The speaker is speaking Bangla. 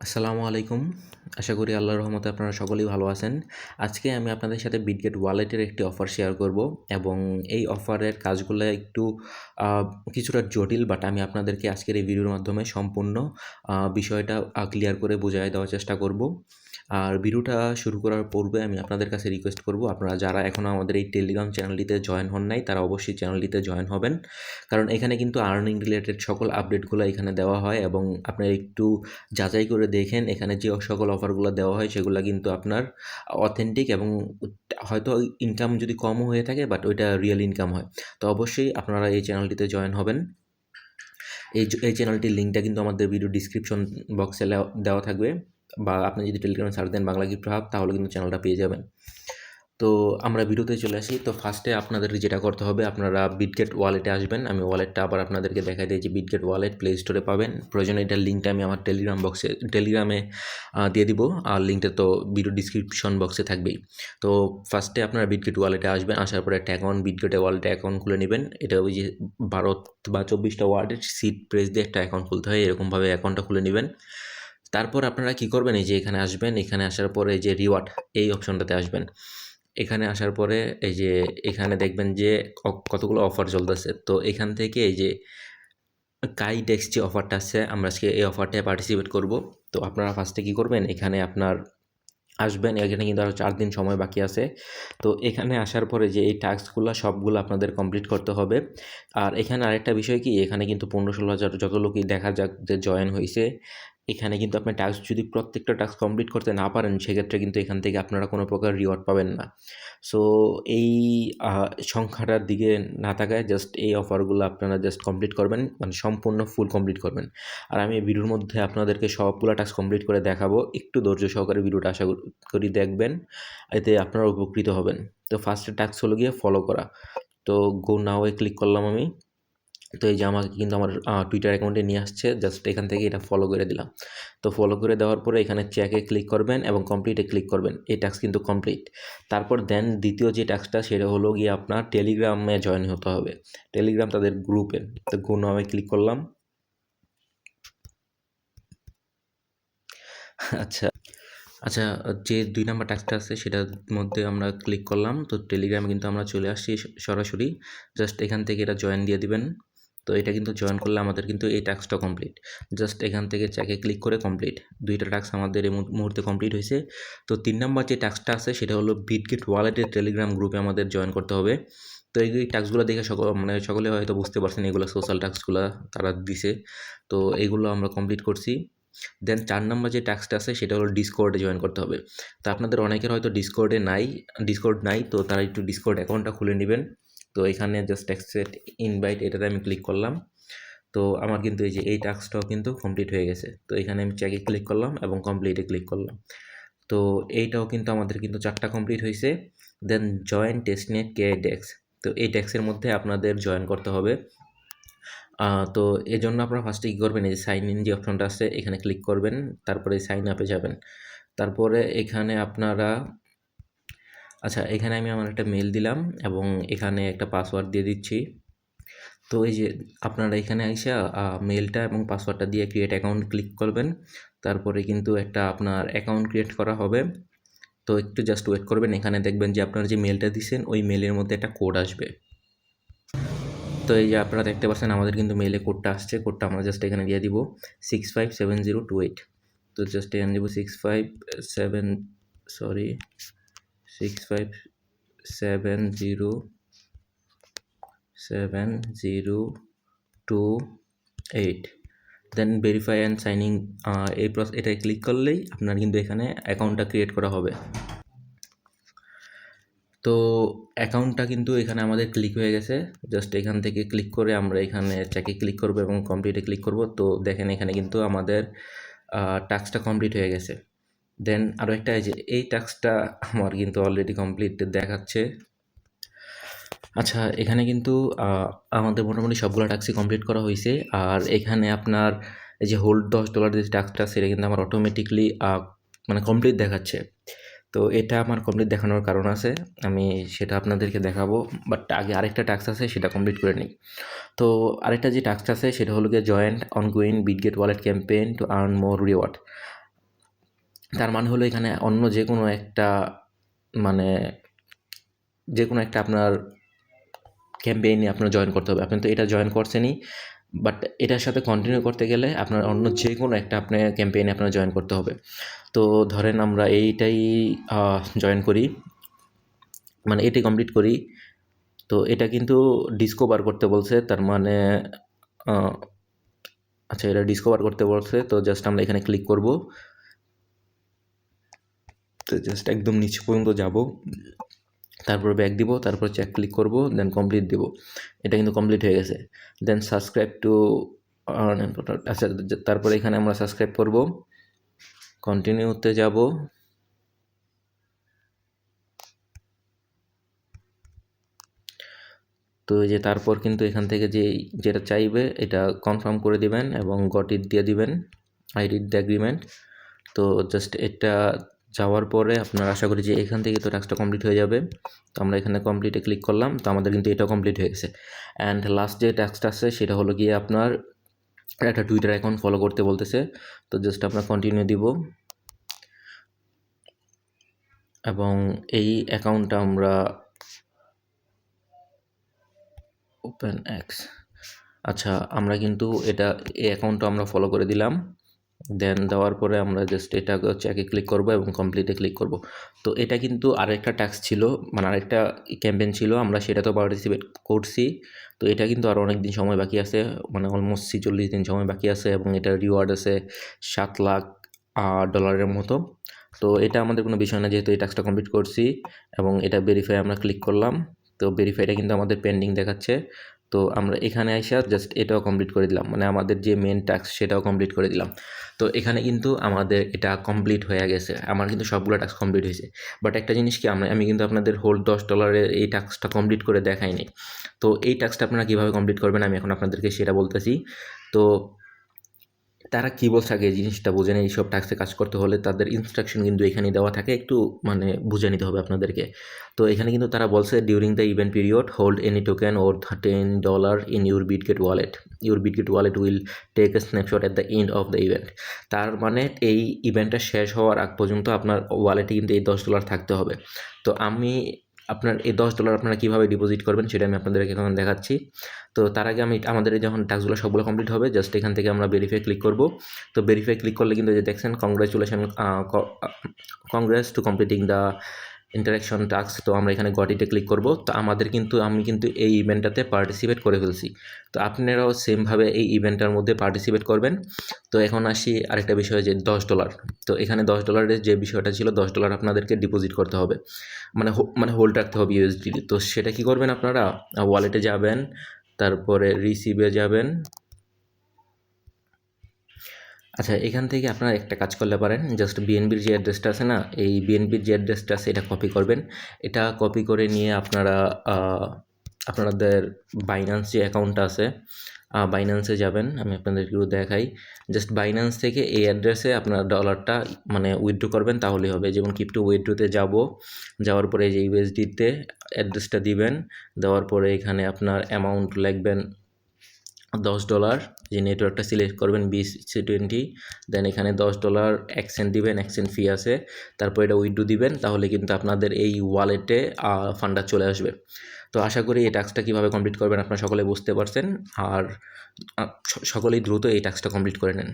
আসসালামু আলাইকুম। আশা করি আল্লাহর রহমতে আপনারা সকলেই ভালো আছেন। আজকে আমি আপনাদের সাথে বিটগেট ওয়ালেটের একটি অফার শেয়ার করব এবং এই অফারের কাজগুলো একটু আ কিছুটা জটিল, বাট আমি আপনাদেরকে আজকের এই ভিডিওর মাধ্যমে সম্পূর্ণ বিষয়টা ক্লিয়ার করে বুঝায় দেওয়ার চেষ্টা করব। আর ভিডিওটা শুরু করার পূর্বে আমি আপনাদের কাছে রিকোয়েস্ট করব, আপনারা যারা এখনও আমাদের এই টেলিগ্রাম চ্যানেলটিতে জয়েন হন নাই, তারা অবশ্যই চ্যানেলটিতে জয়েন হবেন। কারণ এখানে কিন্তু আর্নিং রিলেটেড সকল আপডেটগুলো এখানে দেওয়া হয় এবং আপনারা একটু যাচাই করে দেখেন এখানে যে সকল অফারগুলো দেওয়া হয় সেগুলো কিন্তু আপনার অথেন্টিক এবং হয়তো ইনকাম যদি কমও হয়ে থাকে বাট ওইটা রিয়েল ইনকাম হয়। তো অবশ্যই আপনারা এই চ্যানেলটিতে জয়েন হবেন। এই চ্যানেলটির লিঙ্কটা কিন্তু আমাদের ভিডিও ডিসক্রিপশন বক্সে দেওয়া থাকবে, বা আপনি যদি টেলিগ্রামে সার্চ দেন বাংলা গিফট হাব তাহলে কিন্তু চ্যানেলটা পেয়ে যাবেন। তো আমরা ভিডিওতে চলে আসি। তো ফার্স্টে আপনাদের যেটা করতে হবে, আপনারা বিটগেট ওয়ালেটে আসবেন। আমি ওয়ালেটটা আবার আপনাদেরকে দেখাই দিই যে বিটগেট ওয়ালেট প্লে স্টোরে পাবেন। প্রয়োজনে এটার লিঙ্কটা আমি আমার টেলিগ্রামে দিয়ে দিব, আর লিঙ্কটা তো ভিডিও ডিসক্রিপশন বক্সে থাকবেই। তো ফার্স্টে আপনারা বিটগেট ওয়ালেটে আসবেন, আসার পরে একটা অ্যাকাউন্ট বিটগেটে ওয়ালেটে অ্যাকাউন্ট খুলে নেবেন। এটা ওই যে 12 বা 24টা ওয়ার্ডের সিট প্রেস দিয়ে একটা অ্যাকাউন্ট খুলতে হয়, এরকমভাবে অ্যাকাউন্টটা খুলে নেবেন। তারপর আপনারা কি করবেন, এই যে এখানে আসবেন, এখানে আসার পরে এই যে রিওয়ার্ড এই অপশনটাতে আসবেন। এখানে আসার পরে এই যে এখানে দেখবেন যে কতগুলো অফার চলতেছে। তো এখান থেকে এই যে কাইডেক্স যে অফারটা আছে, আমরা আজকে এই অফারটায় পার্টিসিপেট করব। তো আপনারা ফার্স্টে কী করবেন, এখানে আপনার আসবেন। এখানে কিন্তু আরও 4 দিন সময় বাকি আছে। তো এখানে আসার পরে যে এই টাস্কগুলো সবগুলো আপনাদের কমপ্লিট করতে হবে। আর এখানে আরেকটা বিষয় কি, এখানে কিন্তু 15-16 হাজার যত লোকই দেখা যাক যে জয়েন হয়েছে, এখানে কিন্তু আপনি টাস্ক যদি প্রত্যেকটা টাস্ক কমপ্লিট করতে না পারেন, সেক্ষেত্রে কিন্তু এখান থেকে আপনারা কোনো প্রকার রিওয়ার্ড পাবেন না। সো এই সংখ্যাটার দিকে না তাকায় জাস্ট এই অফারগুলো আপনারা জাস্ট কমপ্লিট করবেন, মানে সম্পূর্ণ ফুল কমপ্লিট করবেন। আর আমি এই ভিডিওর মধ্যে আপনাদেরকে সবগুলো টাস্ক কমপ্লিট করে দেখাবো। একটু ধৈর্য সহকারে ভিডিওটা আশা করি দেখবেন, এতে আপনারা উপকৃত হবেন। তো ফার্স্টের টাস্ক হলো গিয়ে ফলো করা। তো গো নাও এ ক্লিক করলাম আমি। তো এই যে আমাকে কিন্তু আমার টুইটার অ্যাকাউন্টে নিয়ে আসছে, জাস্ট এখান থেকে এটা ফলো করে দিলাম। তো ফলো করে দেওয়ার পরে এখানে চেকে ক্লিক করবেন এবং কমপ্লিটে ক্লিক করবেন। এই টাস্ক কিন্তু কমপ্লিট। তারপর দেন দ্বিতীয় যে টাস্কটা সেটা হলো গিয়ে আপনার টেলিগ্রামে জয়েন হতে হবে, টেলিগ্রাম তাদের গ্রুপে। তো গো নাও এ ক্লিক করলাম। আচ্ছা আচ্ছা, যে 2 নাম্বার টাস্কটা আছে সেটার মধ্যে আমরা ক্লিক করলাম। তো টেলিগ্রামে কিন্তু আমরা চলে আসছি সরাসরি। জাস্ট এখান থেকে এটা জয়েন দিয়ে দিবেন। তো এটা কিন্তু জয়েন করলে আমাদের কিন্তু এই টাস্কটা কমপ্লিট। জাস্ট এখান থেকে চেকে ক্লিক করে কমপ্লিট। 2টা টাস্ক আমাদের এই মুহূর্তে কমপ্লিট হয়েছে। তো 3 নাম্বার যে টাস্কটা আছে সেটা হলো বিটগেট ওয়ালেটের টেলিগ্রাম গ্রুপে আমাদের জয়েন করতে হবে। তো এই টাস্কগুলো দেখে সকলে হয়তো বুঝতে পারছেন এগুলো সোশ্যাল টাস্কগুলো তারা দিছে। তো এইগুলো আমরা কমপ্লিট করছি। দেন 4 নাম্বার যে টাস্কটা আছে সেটা হলো ডিসকর্ডে জয়েন করতে হবে। তো আপনাদের অনেকের হয়তো ডিসকর্ড নাই, তো তারা একটু ডিসকর্ড অ্যাকাউন্টটা খুলে নেবেন। তো এখানে জাস্ট অ্যাকসেপ্ট ইনভাইট এটাতে আমি ক্লিক করলাম। তো আমার কিন্তু এই যে এই টাস্কটাও কিন্তু কমপ্লিট হয়ে গেছে। তো এখানে আমি চেকে ক্লিক করলাম এবং কমপ্লিটে ক্লিক করলাম। তো এইটাও কিন্তু আমাদের কিন্তু 4টা কমপ্লিট হয়েছে। দেন জয়েন টেস্টনেট কে ডেক্স। তো এই ডেক্সের মধ্যে আপনাদের জয়েন করতে হবে। তো এজন্য আপনারা ফার্স্টে কী করবেন, এই যে সাইন ইন যে অপশনটা আছে এখানে ক্লিক করবেন, তারপরে সাইন আপে যাবেন। তারপরে এখানে আপনারা এখানে আমি আমার একটা মেল দিলাম এবং এখানে একটা পাসওয়ার্ড দিয়ে দিচ্ছি। তো এই যে আপনারা এখানে আইসা মেলটা এবং পাসওয়ার্ডটা দিয়ে ক্রিয়েট অ্যাকাউন্ট ক্লিক করবেন। তারপরে কিন্তু একটা আপনার অ্যাকাউন্ট ক্রিয়েট করা হবে। তো একটু জাস্ট ওয়েট করবেন, এখানে দেখবেন যে আপনার যে মেলটা দিছেন ওই মেলের মধ্যে একটা কোড আসবে। তো এই যে আপনারা দেখতে পাচ্ছেন আমাদের কিন্তু মেইলে কোডটা আসছে, কোডটা আমরা জাস্ট এখানে দিয়ে দিব 657028। তো জাস্ট এখানে দিব 657028। দেন ভেরিফাই অ্যান্ড সাইনিং, এটাই ক্লিক করলেই আপনার কিন্তু এখানে অ্যাকাউন্টটা ক্রিয়েট করা হবে। তো অ্যাকাউন্টটা কিন্তু এখানে আমাদের ক্লিক হয়ে গেছে। জাস্ট এখান থেকে ক্লিক করে আমরা এখানে চেকে ক্লিক করব এবং কমপ্লিটে ক্লিক করব। তো দেখেন এখানে কিন্তু আমাদের টাস্কটা কমপ্লিট হয়ে গেছে। দেন আরও একটা যে এই টাস্কটা আমার কিন্তু অলরেডি কমপ্লিট দেখাচ্ছে। আচ্ছা, এখানে কিন্তু আমাদের মোটামুটি সবগুলো টাস্কই কমপ্লিট করা হয়েছে। আর এখানে আপনার এই যে হোল্ড $10 যে টাস্কটা সেটা কিন্তু আমার অটোমেটিকলি মানে কমপ্লিট দেখাচ্ছে। তো এটা আমার কমপ্লিট দেখানোর কারণ আছে, আমি সেটা আপনাদেরকে দেখাবো। বাট আগে আরেকটা টাস্ক আছে সেটা কমপ্লিট করে নিই। তো আরেকটা যে টাস্ক আছে সেটা হলো গিয়ে joint ongoing Bitget wallet campaign to earn more reward. তার মানে হলো এখানে অন্য যে কোনো একটা মানে আপনার ক্যাম্পেইনে আপনার জয়েন করতে হবে। আপনি তো এটা জয়েন করছেনই, বাট এটার সাথে কন্টিনিউ করতে গেলে আপনার অন্য যে কোনো একটা আপনার ক্যাম্পেইনে আপনার জয়েন করতে হবে। তো ধরেন আমরা এইটাই জয়েন করি, মানে এটাই কমপ্লিট করি। তো এটা কিন্তু ডিসকভার করতে বলছে, তার মানে আচ্ছা এটা ডিসকভার করতে বলছে। তো জাস্ট আমরা এখানে ক্লিক করব। তো জাস্ট একদম নিচে পর্যন্ত যাব, তারপর ব্যাক দিব, তারপর চেক ক্লিক করব, দেন কমপ্লিট দিব। এটা কিন্তু কমপ্লিট হয়ে গেছে। দেন সাবস্ক্রাইব টু আচ্ছা, তারপরে এখানে আমরা সাবস্ক্রাইব করব, কন্টিনিউতে যাব। তো এই যে তারপর কিন্তু এখান থেকে যেটা চাইবে এটা কনফার্ম করে দিবেন এবং গট ইট দিয়ে দিবেন, আই রিড দ্য এগ্রিমেন্ট। তো জাস্ট এটা যাওয়ার পরে আপনার আশা করি যে এখান থেকে তো টাস্কটা কমপ্লিট হয়ে যাবে। তো আমরা এখানে কমপ্লিটে ক্লিক করলাম, তো আমাদের কিন্তু এটা কমপ্লিট হয়ে গেছে। অ্যান্ড লাস্ট যে টাস্কটা আছে সেটা হলো গিয়ে আপনার একটা টুইটার অ্যাকাউন্ট ফলো করতে বলতেছে। তো জাস্ট আমরা কন্টিনিউ দিব এবং এই অ্যাকাউন্টটা আমরা ওপেন এক্স, আচ্ছা আমরা কিন্তু এই অ্যাকাউন্টটা আমরা ফলো করে দিলাম। দেন দেওয়ার পরে আমরা জাস্ট এটা চেকে ক্লিক করব এবং কমপ্লিটে ক্লিক করব। তো এটা কিন্তু আরেকটা টাস্ক ছিল, মানে আরেকটা ক্যাম্পেইন ছিল, আমরা সেটাতেও পার্টিসিপেট করছি। তো এটা কিন্তু আরও অনেক দিন সময় বাকি আছে, মানে অলমোস্ট 46 দিন সময় বাকি আছে এবং এটার রিওয়ার্ড আছে $7 লাখ মতো। তো এটা আমাদের কোনো বিষয় না, যেহেতু এই টাস্কটা কমপ্লিট করছি এবং এটা ভেরিফাই আমরা ক্লিক করলাম। তো ভেরিফাইটা কিন্তু আমাদের পেন্ডিং দেখাচ্ছে। তো আমরা এখানে আইসা জাস্ট এটাও কমপ্লিট করে দিলাম, মানে আমাদের যে মেন টাস্ক সেটাও কমপ্লিট করে দিলাম। তো এখানে কিন্তু আমাদের এটা কমপ্লিট হয়ে গেছে, আমার কিন্তু সবগুলো টাস্ক কমপ্লিট হয়েছে। বাট একটা জিনিস কি, আমি কিন্তু আপনাদের হোল $10 এই টাস্কটা কমপ্লিট করে দেখাইনি। তো এই টাস্কটা আপনারা কীভাবে কমপ্লিট করবেন আমি এখন আপনাদেরকে সেটা বলতেছি। তো তারা কী বলছে আগে জিনিসটা বুঝে নেই। এইসব টাস্কে কাজ করতে হলে তাদের ইনস্ট্রাকশন কিন্তু এখানে দেওয়া থাকে, একটু মানে বুঝে নিতে হবে আপনাদেরকে। তো এখানে কিন্তু তারা বলছে during the event period hold any token or $10 in your Bitget wallet, your Bitget wallet will take a snapshot at the end of the event. তার মানে এই ইভেন্টটা শেষ হওয়ার আগ পর্যন্ত আপনার ওয়ালেটে কিন্তু এই $10 থাকতে হবে। তো আপনার এই $10 আপনারা কীভাবে ডিপোজিট করবেন সেটা আমি আপনাদেরকে এখন দেখাচ্ছি। তো তার আগে আমাদের যখন টাস্কগুলো সবগুলো কমপ্লিট হবে, জাস্ট এখান থেকে আমরা ভেরিফাই ক্লিক করব। তো ভেরিফাই ক্লিক করলে কিন্তু যে দেখছেন congress to completing the interaction task. তো আমরা এখানে গট ইটে ক্লিক করব। তো আমি কিন্তু এই ইভেন্টটাতে পার্টিসিপেট করে ফেলছি। তো আপনারাও সেমভাবে এই ইভেন্টটার মধ্যে পার্টিসিপেট করবেন। তো এখন আসি আরেকটা বিষয়, যে $10। তো এখানে $10 যে বিষয়টা ছিল, $10 আপনাদেরকে ডিপোজিট করতে হবে, মানে হোল্ড রাখতে হবে ইউএসডি। তো সেটা কি করবেন, আপনারা ওয়ালেটে যাবেন, তারপরে রিসিভে যাবেন। আচ্ছা এখান থেকে আপনারা একটা কাজ করলে পারেন, জাস্ট বিএনবির যে অ্যাড্রেসটা আছে না, এই বিএনবির যে অ্যাড্রেসটা আছে এটা কপি করবেন। এটা কপি করে নিয়ে আপনারা আপনাদের বাইন্যান্স যে অ্যাকাউন্টটা আছে বাইন্যান্সে যাবেন। আমি আপনাদেরকেও দেখাই, জাস্ট বাইন্যান্স থেকে এই অ্যাড্রেসে আপনার ডলারটা মানে উইথড্র করবেন, তাহলেই হবে। যেমন ক্রিপ্টো উইথড্রোতে যাওয়ার পরে যে ইউএসডিতে অ্যাড্রেসটা দিবেন, দেওয়ার পরে এখানে আপনার অ্যামাউন্ট লিখবেন $10, যে নেটওয়ার্কটা সিলেক্ট করবেন BSC20, দেন এখানে $10 এক্সচেঞ্জ দিবেন, এক্সচেঞ্জ ফি আছে, তারপর এটা উইথড্র দিবেন, তাহলে কিন্তু আপনাদের এই ওয়ালেটে ফান্ডটা চলে আসবে। তো আশা করি এই টাস্কটা কীভাবে কমপ্লিট করবেন আপনারা সকলে বুঝতে পারছেন, আর সকলেই দ্রুত এই টাস্কটা কমপ্লিট করে নেন।